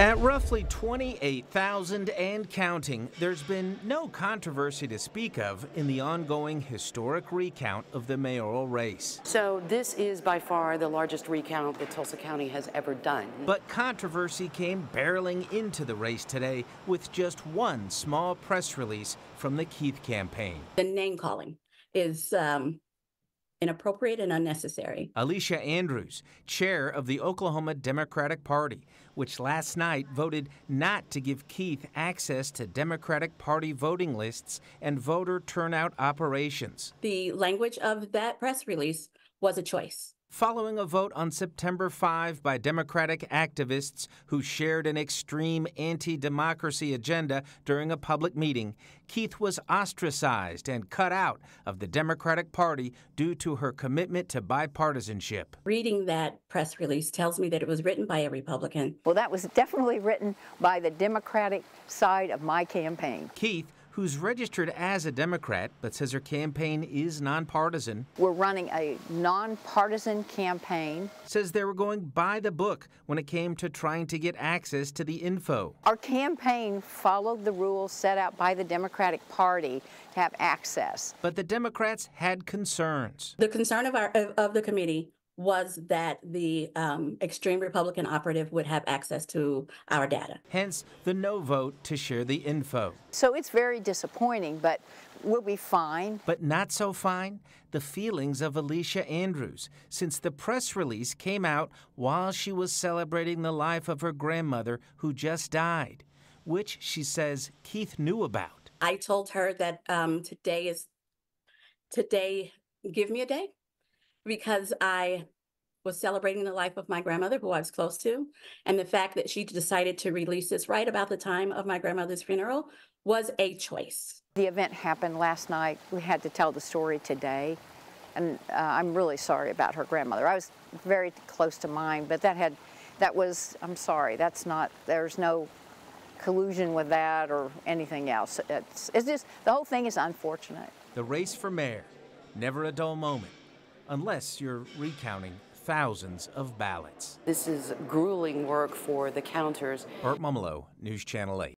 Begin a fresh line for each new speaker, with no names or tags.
At roughly 28,000 and counting, there's been no controversy to speak of in the ongoing historic recount of the mayoral race.
So this is by far the largest recount that Tulsa County has ever done.
But controversy came barreling into the race today with just one small press release from the Keith campaign.
The name calling is inappropriate and unnecessary.
Alicia Andrews, chair of the Oklahoma Democratic Party, which last night voted not to give Keith access to Democratic Party voting lists and voter turnout operations.
The language of that press release was a choice.
Following a vote on September 5 by Democratic activists who shared an extreme anti-democracy agenda during a public meeting, Keith was ostracized and cut out of the Democratic Party due to her commitment to bipartisanship.
Reading that press release tells me that it was written by a Republican.
Well, that was definitely written by the Democratic side of my campaign.
Keith, who's registered as a Democrat but says her campaign is nonpartisan.
We're running a nonpartisan campaign.
Says they were going by the book when it came to trying to get access to the info.
Our campaign followed the rules set out by the Democratic Party to have access.
But the Democrats had concerns.
The concern of the committee was that the extreme Republican operative would have access to our data.
Hence the no vote to share the info.
So it's very disappointing, but we'll be fine.
But not so fine, the feelings of Alicia Andrews, since the press release came out while she was celebrating the life of her grandmother who just died, which she says Keith knew about.
I told her that today, give me a day, because I was celebrating the life of my grandmother, who I was close to, and the fact that she decided to release this right about the time of my grandmother's funeral was a choice.
The event happened last night. We had to tell the story today, and I'm really sorry about her grandmother. I was very close to mine, but I'm sorry, there's no collusion with that or anything else. It's just, the whole thing is unfortunate.
The race for mayor, never a dull moment, unless you're recounting thousands of ballots.
This is grueling work for the counters.
Burt Mumolo, News Channel 8.